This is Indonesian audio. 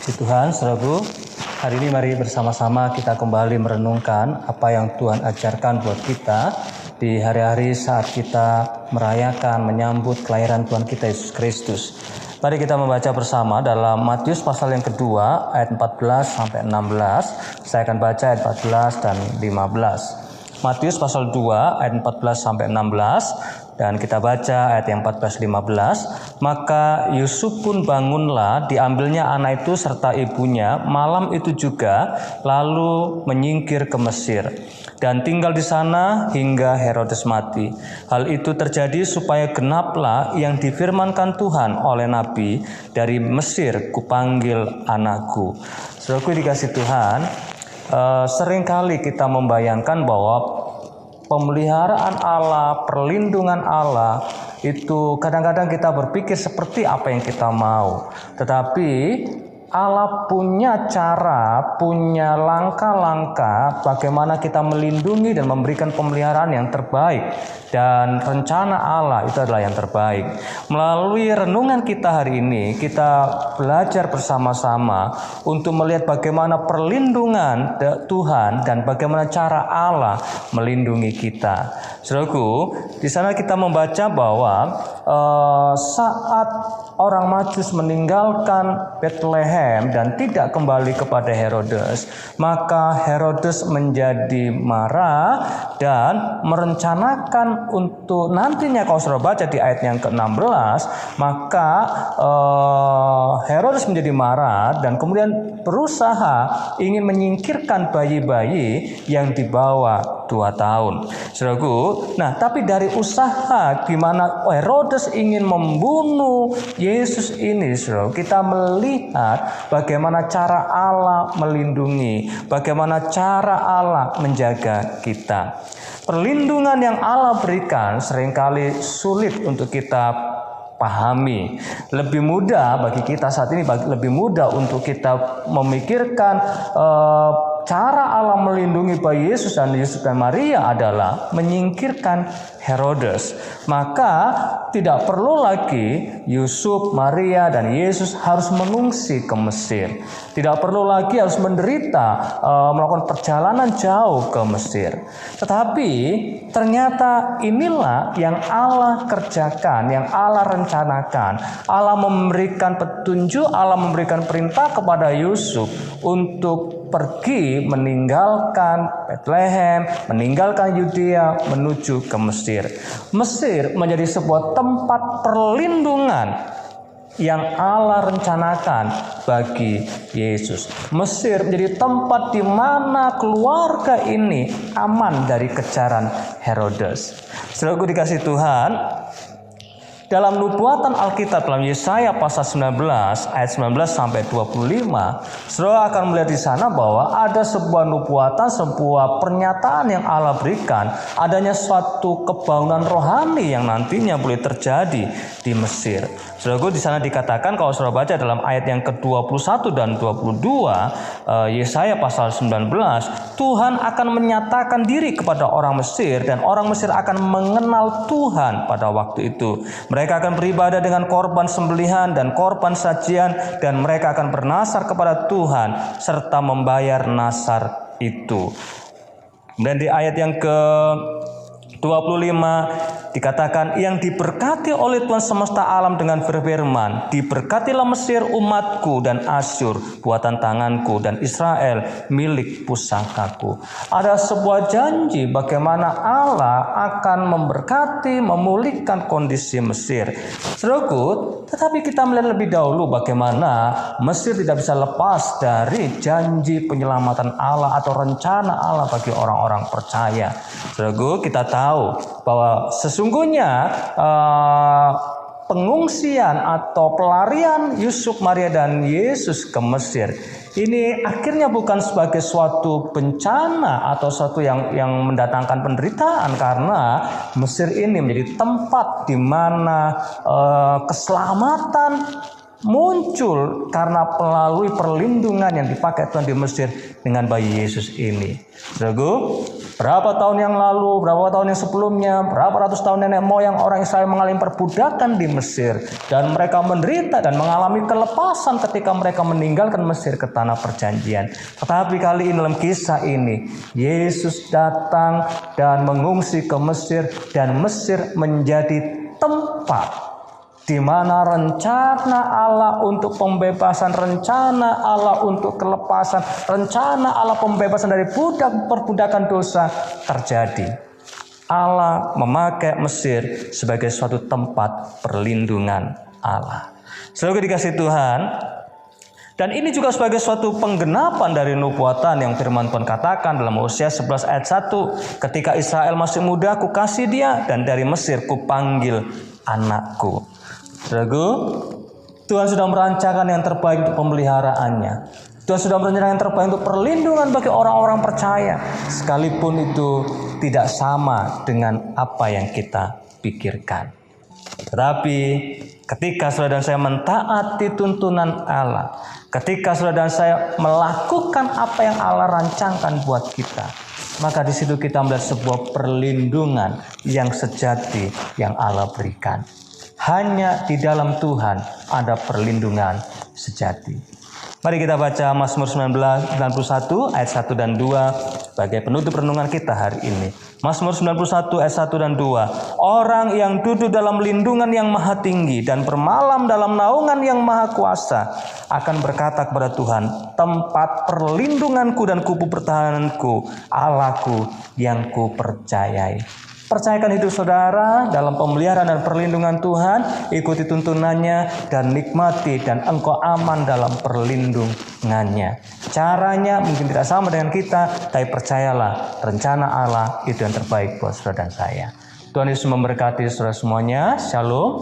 Puji Tuhan, saudaraku, hari ini mari bersama-sama kita kembali merenungkan apa yang Tuhan ajarkan buat kita di hari-hari saat kita merayakan, menyambut kelahiran Tuhan kita Yesus Kristus. Mari kita membaca bersama dalam Matius pasal yang kedua, ayat 14 sampai 16. Saya akan baca ayat 14 dan 15. Matius pasal 2 ayat 14 sampai 16. Dan kita baca ayat yang 14-15. Maka Yusuf pun bangunlah, diambilnya anak itu serta ibunya malam itu juga, lalu menyingkir ke Mesir dan tinggal di sana hingga Herodes mati. Hal itu terjadi supaya genaplah yang difirmankan Tuhan oleh nabi, dari Mesir kupanggil anakku. Saudaraku dikasih Tuhan, seringkali kita membayangkan bahwa pemeliharaan Allah, perlindungan Allah itu kadang-kadang kita berpikir seperti apa yang kita mau. Tetapi Allah punya cara, punya langkah-langkah bagaimana kita melindungi dan memberikan pemeliharaan yang terbaik. Dan rencana Allah itu adalah yang terbaik. Melalui renungan kita hari ini, kita belajar bersama-sama untuk melihat bagaimana perlindungan Tuhan dan bagaimana cara Allah melindungi kita. Saudaraku, di sana kita membaca bahwa saat orang Majus meninggalkan Bethlehem dan tidak kembali kepada Herodes, maka Herodes menjadi marah dan merencanakan untuk nantinya, kalau saudara baca di ayat yang ke-16, maka Herodes menjadi marah dan kemudian berusaha ingin menyingkirkan bayi-bayi yang di bawah 2 tahun. Saudaraku, nah tapi dari usaha di mana Herodes ingin membunuh Yesus ini, saudara, kita melihat bagaimana cara Allah melindungi, bagaimana cara Allah menjaga kita. Perlindungan yang Allah berikan seringkali sulit untuk kita pahami. Lebih mudah bagi kita saat ini, lebih mudah untuk kita memikirkan cara Allah melindungi bayi Yesus dan Maria adalah menyingkirkan Herodes. Maka tidak perlu lagi Yusuf, Maria, dan Yesus harus mengungsi ke Mesir. Tidak perlu lagi harus menderita melakukan perjalanan jauh ke Mesir. Tetapi ternyata inilah yang Allah kerjakan, yang Allah rencanakan. Allah memberikan petunjuk, Allah memberikan perintah kepada Yusuf untuk pergi meninggalkan Bethlehem, meninggalkan Yudea, menuju ke Mesir. Mesir menjadi sebuah tempat perlindungan yang Allah rencanakan bagi Yesus. Mesir menjadi tempat di mana keluarga ini aman dari kejaran Herodes. Saudaraku dikasih Tuhan, dalam nubuatan Alkitab dalam Yesaya pasal 19 ayat 19 sampai 25, saudara akan melihat di sana bahwa ada sebuah nubuatan, sebuah pernyataan yang Allah berikan, adanya suatu kebangunan rohani yang nantinya boleh terjadi di Mesir. Saudaraku, di sana dikatakan, kalau saudara baca dalam ayat yang ke-21 dan 22 Yesaya pasal 19, Tuhan akan menyatakan diri kepada orang Mesir dan orang Mesir akan mengenal Tuhan pada waktu itu. Mereka akan beribadah dengan korban sembelihan dan korban sajian, dan mereka akan bernasar kepada Tuhan serta membayar nasar itu. Dan di ayat yang ke-25 dikatakan, yang diberkati oleh Tuhan semesta alam dengan berfirman, diberkatilah Mesir umatku dan Asyur buatan tanganku dan Israel milik pusakaku. Ada sebuah janji bagaimana Allah akan memberkati, memulihkan kondisi Mesir. Saudaraku, tetapi kita melihat lebih dahulu bagaimana Mesir tidak bisa lepas dari janji penyelamatan Allah atau rencana Allah bagi orang-orang percaya. Saudaraku, kita tahu bahwa sesungguhnya pengungsian atau pelarian Yusuf, Maria, dan Yesus ke Mesir ini akhirnya bukan sebagai suatu bencana atau suatu yang mendatangkan penderitaan, karena Mesir ini menjadi tempat di mana keselamatan muncul karena melalui perlindungan yang dipakai Tuhan di Mesir dengan bayi Yesus ini. Saudaraku, Berapa tahun yang lalu, berapa tahun yang sebelumnya, berapa ratus tahun nenek moyang orang Israel mengalami perbudakan di Mesir. Dan mereka menderita dan mengalami kelepasan ketika mereka meninggalkan Mesir ke tanah perjanjian. Tetapi kali ini dalam kisah ini, Yesus datang dan mengungsi ke Mesir. Dan Mesir menjadi tempat di mana rencana Allah untuk pembebasan, rencana Allah untuk kelepasan, rencana Allah pembebasan dari perbudakan dosa terjadi. Allah memakai Mesir sebagai suatu tempat perlindungan Allah. Selalu dikasih Tuhan. Dan ini juga sebagai suatu penggenapan dari nubuatan yang firman Tuhan katakan dalam Hosea 11 ayat 1. Ketika Israel masih muda, ku kasih dia, dan dari Mesir ku panggil anakku. Saudaraku, Tuhan sudah merancangkan yang terbaik untuk pemeliharaannya. Tuhan sudah merancangkan yang terbaik untuk perlindungan bagi orang-orang percaya. Sekalipun itu tidak sama dengan apa yang kita pikirkan. Tetapi ketika saudara dan saya mentaati tuntunan Allah, ketika saudara dan saya melakukan apa yang Allah rancangkan buat kita, maka di situ kita melihat sebuah perlindungan yang sejati yang Allah berikan. Hanya di dalam Tuhan ada perlindungan sejati. Mari kita baca Mazmur 91 ayat 1 dan 2 sebagai penutup renungan kita hari ini. Mazmur 91 ayat 1 dan 2. Orang yang duduk dalam lindungan yang maha tinggi dan bermalam dalam naungan yang maha kuasa akan berkata kepada Tuhan, tempat perlindunganku dan kubu pertahananku, Allahku yang kupercayai. Percayakan hidup saudara dalam pemeliharaan dan perlindungan Tuhan, ikuti tuntunannya dan nikmati, dan engkau aman dalam perlindungannya. Caranya mungkin tidak sama dengan kita, tapi percayalah rencana Allah itu yang terbaik buat saudara dan saya. Tuhan Yesus memberkati saudara semuanya. Shalom.